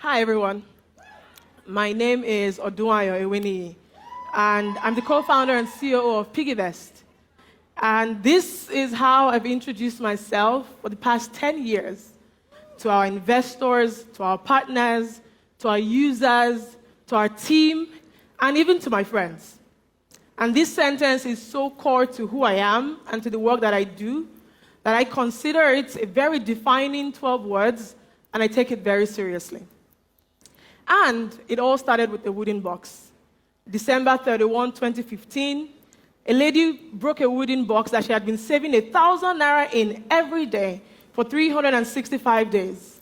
Hi, everyone. My name is Odunayo Ewini, and I'm the co-founder and COO of PiggyVest. And this is how I've introduced myself for the past 10 years to our investors, to our partners, to our users, to our team, and even to my friends. And this sentence is so core to who I am and to the work that I do that I consider it a very defining 12 words, and I take it very seriously. And it all started with a wooden box. December 31, 2015, a lady broke a wooden box that she had been saving 1,000 naira in every day for 365 days.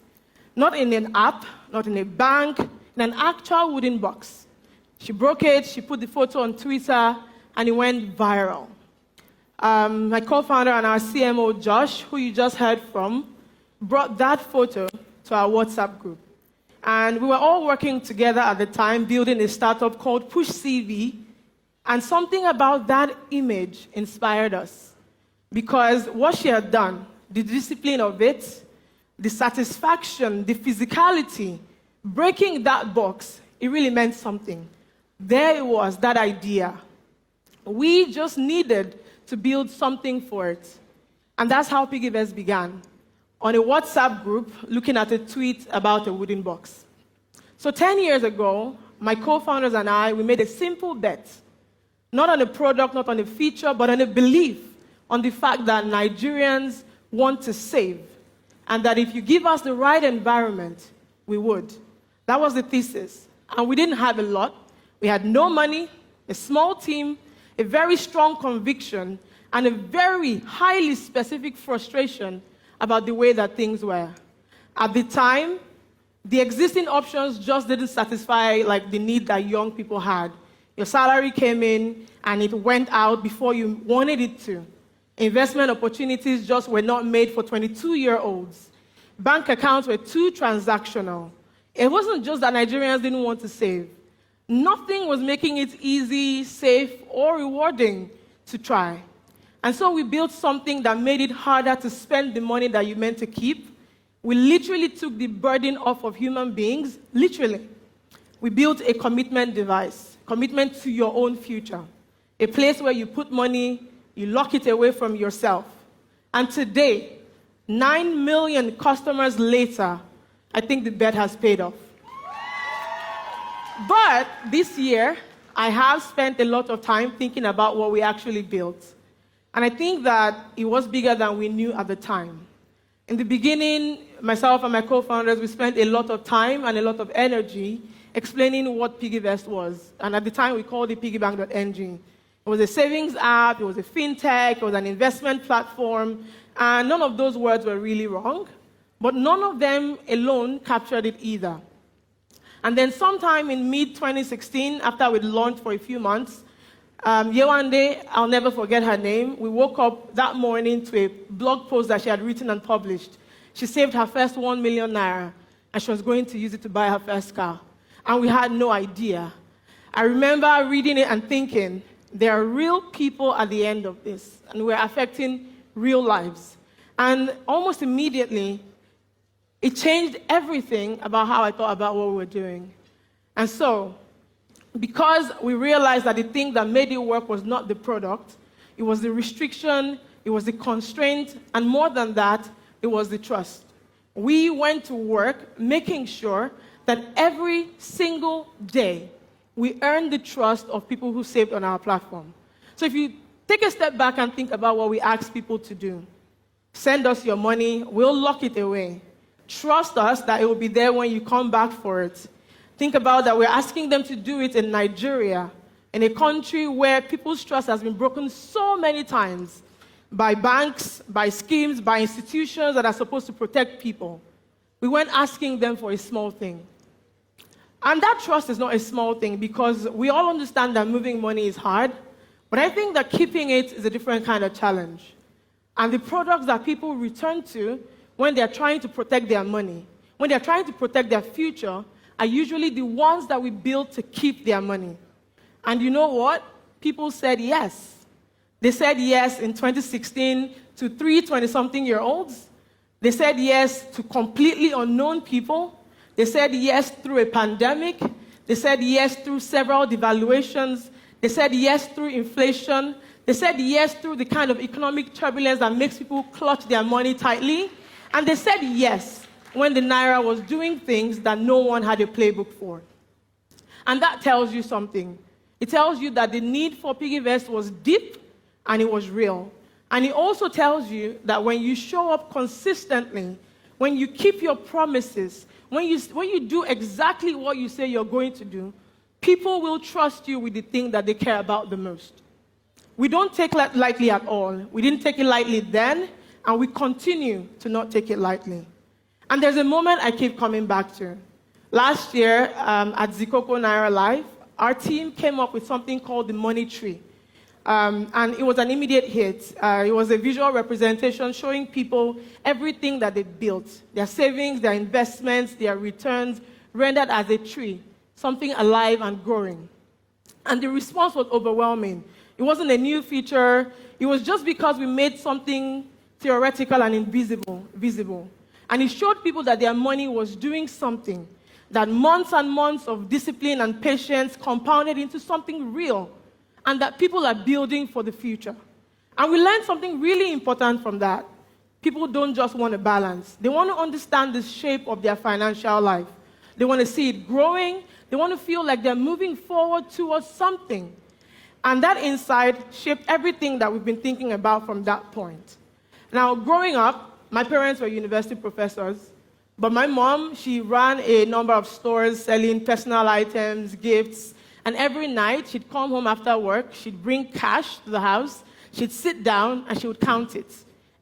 Not in an app, not in a bank, in an actual wooden box. She broke it, she put the photo on Twitter, and it went viral. My co-founder and our CMO, Josh, who you just heard from, brought that photo to our WhatsApp group. And we were all working together at the time, building a startup called Push CV, and something about that image inspired us. Because what she had done, the discipline of it, the satisfaction, the physicality, breaking that box, it really meant something. There it was, that idea. We just needed to build something for it. And that's how PiggyVest began, on a WhatsApp group looking at a tweet about a wooden box. So 10 years ago, my co-founders and I, we made a simple bet. Not on a product, not on a feature, but on a belief on the fact that Nigerians want to save, and that if you give us the right environment, we would. That was the thesis. And we didn't have a lot. We had no money, a small team, a very strong conviction, and a very highly specific frustration about the way that things were. At the time, the existing options just didn't satisfy the need that young people had. Your salary came in and it went out before you wanted it to. Investment opportunities just were not made for 22-year-olds. Bank accounts were too transactional. It wasn't just that Nigerians didn't want to save. Nothing was making it easy, safe, or rewarding to try. And so we built something that made it harder to spend the money that you meant to keep. We literally took the burden off of human beings, literally. We built a commitment device, commitment to your own future, a place where you put money, you lock it away from yourself. And today, 9 million customers later, I think the bet has paid off. But this year, I have spent a lot of time thinking about what we actually built. And I think that it was bigger than we knew at the time. In the beginning, myself and my co-founders, we spent a lot of time and a lot of energy explaining what PiggyVest was. And at the time, we called it piggybank.ng. It was a savings app, it was a fintech, it was an investment platform, and none of those words were really wrong, but none of them alone captured it either. And then sometime in mid-2016, after we'd launched for a few months, Yewande, I'll never forget her name, we woke up that morning to a blog post that she had written and published. She saved her first 1 million naira, and she was going to use it to buy her first car. And we had no idea. I remember reading it and thinking, there are real people at the end of this, and we're affecting real lives. And almost immediately, it changed everything about how I thought about what we were doing. And so, because we realized that the thing that made it work was not the product, it was the restriction, it was the constraint, and more than that, it was the trust. We went to work making sure that every single day, we earned the trust of people who saved on our platform. So if you take a step back and think about what we ask people to do, send us your money, we'll lock it away. Trust us that it will be there when you come back for it. Think about that we're asking them to do it in Nigeria, in a country where people's trust has been broken so many times by banks, by schemes, by institutions that are supposed to protect people. We weren't asking them for a small thing. And that trust is not a small thing because we all understand that moving money is hard, but I think that keeping it is a different kind of challenge. And the products that people return to when they're trying to protect their money, when they're trying to protect their future, are usually the ones that we build to keep their money. And you know what? People said yes. They said yes in 2016 to 3 20-something-year-olds. They said yes to completely unknown people. They said yes through a pandemic. They said yes through several devaluations. They said yes through inflation. They said yes through the kind of economic turbulence that makes people clutch their money tightly. And they said yes when the Naira was doing things that no one had a playbook for. And that tells you something. It tells you that the need for PiggyVest was deep and it was real. And it also tells you that when you show up consistently, when you keep your promises, when you do exactly what you say you're going to do, people will trust you with the thing that they care about the most. We don't take it lightly at all. We didn't take it lightly then, and we continue to not take it lightly. And there's a moment I keep coming back to. Last year, at Zikoko Naira Live, our team came up with something called the money tree. And it was an immediate hit. It was a visual representation showing people everything that they built, their savings, their investments, their returns, rendered as a tree, something alive and growing. And the response was overwhelming. It wasn't a new feature. It was just because we made something theoretical and invisible, visible. And it showed people that their money was doing something, that months and months of discipline and patience compounded into something real, and that people are building for the future. And we learned something really important from that. People don't just want a balance. They want to understand the shape of their financial life. They want to see it growing. They want to feel like they're moving forward towards something. And that insight shaped everything that we've been thinking about from that point. Now, growing up, my parents were university professors, but my mom, she ran a number of stores selling personal items, gifts, and every night she'd come home after work, she'd bring cash to the house, she'd sit down, and she would count it.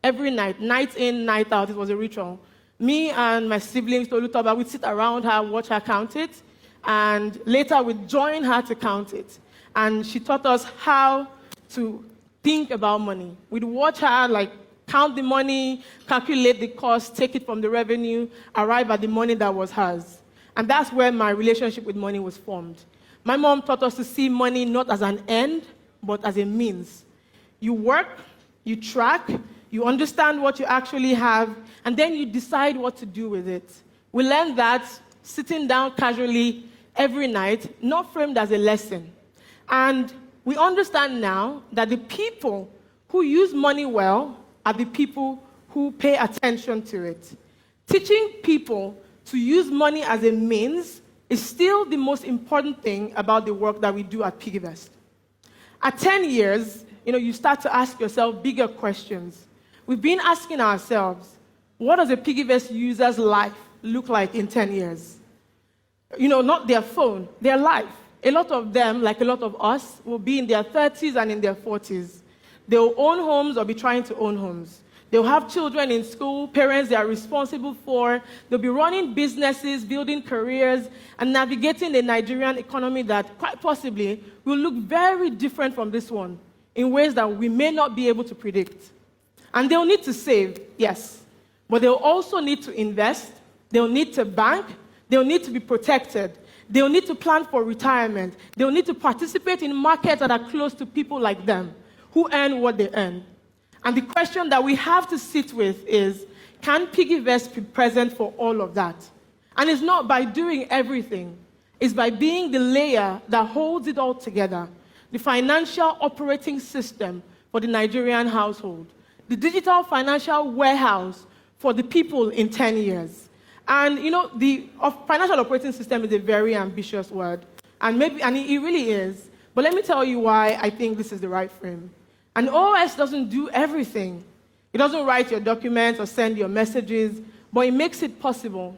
Every night, night in, night out, it was a ritual. Me and my siblings, Tolutoba, we'd sit around her, watch her count it, and later we'd join her to count it. And she taught us how to think about money. We'd watch her count the money, calculate the cost, take it from the revenue, arrive at the money that was hers. And that's where my relationship with money was formed. My mom taught us to see money not as an end, but as a means. You work, you track, you understand what you actually have, and then you decide what to do with it. We learned that sitting down casually every night, not framed as a lesson. And we understand now that the people who use money well are the people who pay attention to it. Teaching people to use money as a means is still the most important thing about the work that we do at PiggyVest. At 10 years, you start to ask yourself bigger questions. We've been asking ourselves, what does a PiggyVest user's life look like in 10 years? Not their phone, their life. A lot of them, like a lot of us, will be in their 30s and in their 40s. They'll own homes or be trying to own homes. They'll have children in school, parents they are responsible for. They'll be running businesses, building careers, and navigating a Nigerian economy that quite possibly will look very different from this one in ways that we may not be able to predict. And they'll need to save, yes, but they'll also need to invest. They'll need to bank. They'll need to be protected. They'll need to plan for retirement. They'll need to participate in markets that are close to people like them who earn what they earn. And the question that we have to sit with is, can PiggyVest be present for all of that? And it's not by doing everything. It's by being the layer that holds it all together, the financial operating system for the Nigerian household, the digital financial warehouse for the people in 10 years. And, the financial operating system is a very ambitious word, and it really is. But let me tell you why I think this is the right frame. An OS doesn't do everything. It doesn't write your documents or send your messages, but it makes it possible.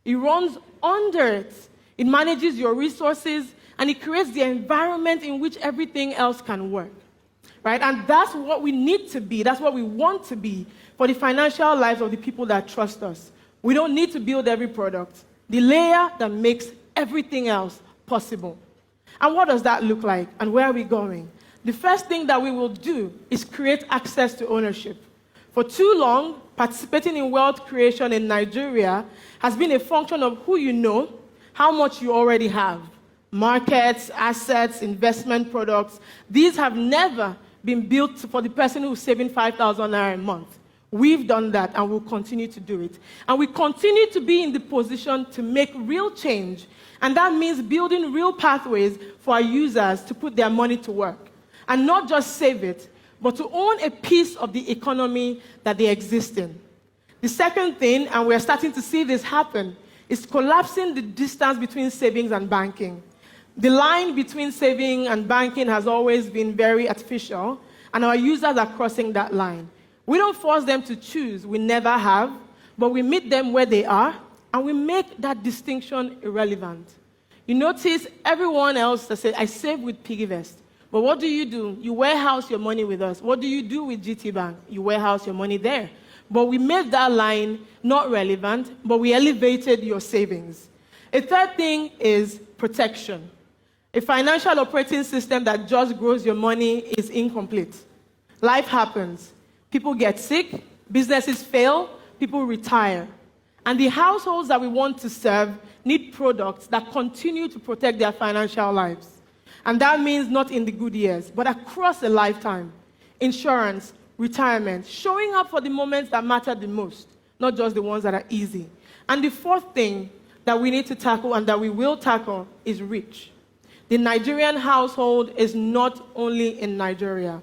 It runs under it. It manages your resources, and it creates the environment in which everything else can work. Right? And that's what we need to be. That's what we want to be for the financial lives of the people that trust us. We don't need to build every product. The layer that makes everything else possible. And what does that look like? And where are we going? The first thing that we will do is create access to ownership. For too long, participating in wealth creation in Nigeria has been a function of who you know, how much you already have. Markets, assets, investment products, these have never been built for the person who's saving 5,000 naira a month. We've done that, and we'll continue to do it. And we continue to be in the position to make real change, and that means building real pathways for our users to put their money to work, and not just save it, but to own a piece of the economy that they exist in. The second thing, and we're starting to see this happen, is collapsing the distance between savings and banking. The line between saving and banking has always been very artificial, and our users are crossing that line. We don't force them to choose, we never have, but we meet them where they are, and we make that distinction irrelevant. You notice everyone else that says, I save with PiggyVest. But what do? You warehouse your money with us. What do you do with GT Bank? You warehouse your money there. But we made that line not relevant, but we elevated your savings. A third thing is protection. A financial operating system that just grows your money is incomplete. Life happens. People get sick, businesses fail, people retire. And the households that we want to serve need products that continue to protect their financial lives. And that means not in the good years, but across a lifetime. Insurance, retirement, showing up for the moments that matter the most, not just the ones that are easy. And the fourth thing that we need to tackle and that we will tackle is reach. The Nigerian household is not only in Nigeria.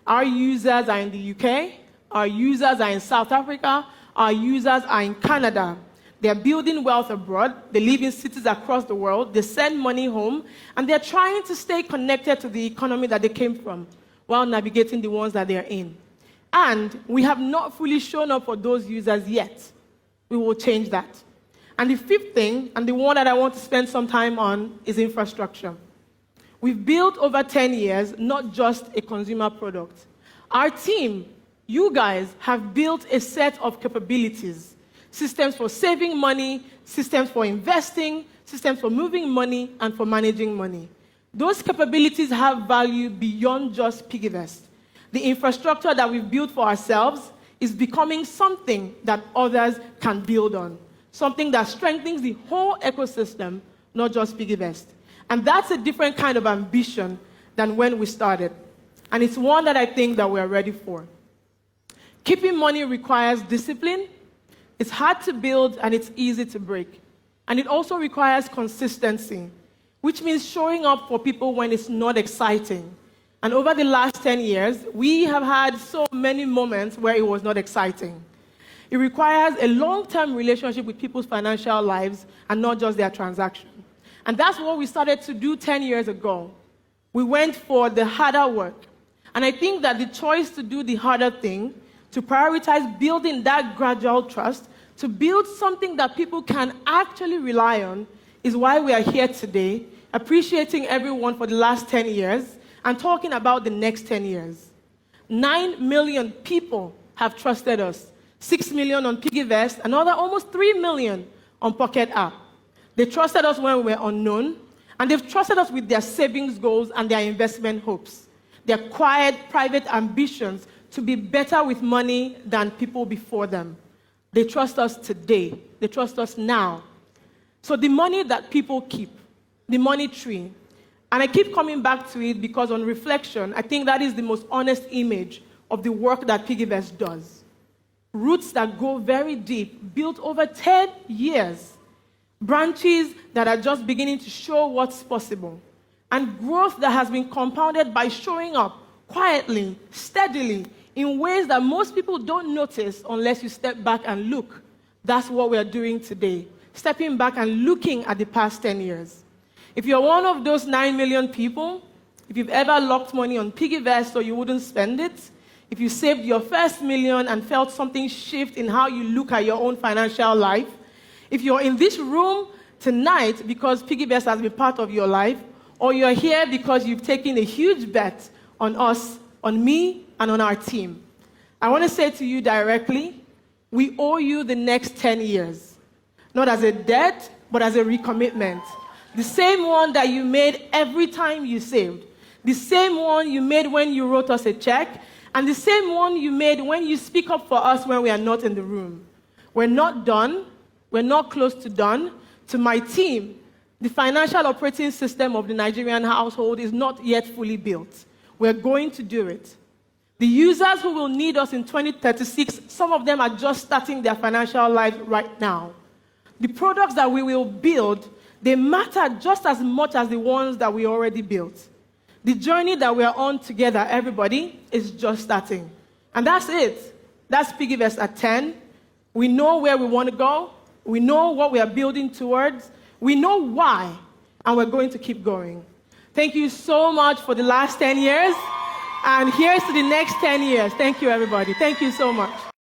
Our users are in the UK, our users are in South Africa, our users are in Canada. They're building wealth abroad, they live in cities across the world, they send money home, and they're trying to stay connected to the economy that they came from while navigating the ones that they're in. And we have not fully shown up for those users yet. We will change that. And the fifth thing, and the one that I want to spend some time on, is infrastructure. We've built over 10 years, not just a consumer product. Our team, you guys, have built a set of capabilities. Systems for saving money, systems for investing, systems for moving money, and for managing money. Those capabilities have value beyond just PiggyVest. The infrastructure that we've built for ourselves is becoming something that others can build on. Something that strengthens the whole ecosystem, not just PiggyVest. And that's a different kind of ambition than when we started. And it's one that I think that we're ready for. Keeping money requires discipline. It's hard to build and it's easy to break. And it also requires consistency, which means showing up for people when it's not exciting. And over the last 10 years, we have had so many moments where it was not exciting. It requires a long-term relationship with people's financial lives and not just their transaction. And that's what we started to do 10 years ago. We went for the harder work. And I think that the choice to do the harder thing, to prioritize building that gradual trust, to build something that people can actually rely on, is why we are here today, appreciating everyone for the last 10 years and talking about the next 10 years. 9 million people have trusted us. 6 million on PiggyVest, another almost 3 million on Pocket App. They trusted us when we were unknown, and they've trusted us with their savings goals and their investment hopes, their quiet, private ambitions to be better with money than people before them. They trust us today. They trust us now. So the money that people keep, the money tree, and I keep coming back to it because on reflection, I think that is the most honest image of the work that PiggyVest does. Roots that go very deep, built over 10 years. Branches that are just beginning to show what's possible. And growth that has been compounded by showing up quietly, steadily, in ways that most people don't notice unless you step back and look. That's what we're doing today. Stepping back and looking at the past 10 years. If you're one of those 9 million people, if you've ever locked money on PiggyVest so you wouldn't spend it, if you saved your first million and felt something shift in how you look at your own financial life, if you're in this room tonight because PiggyVest has been part of your life, or you're here because you've taken a huge bet on us, on me, and on our team, I want to say to you directly, we owe you the next 10 years. Not as a debt, but as a recommitment. The same one that you made every time you saved. The same one you made when you wrote us a check, and the same one you made when you speak up for us when we are not in the room. We're not done. We're not close to done. To my team, the financial operating system of the Nigerian household is not yet fully built. We're going to do it. The users who will need us in 2036, some of them are just starting their financial life right now. The products that we will build, they matter just as much as the ones that we already built. The journey that we are on together, everybody, is just starting. And that's it. That's PiggyVest at 10. We know where we want to go. We know what we are building towards. We know why. And we're going to keep going. Thank you so much for the last 10 years. And here's to the next 10 years. Thank you, everybody. Thank you so much.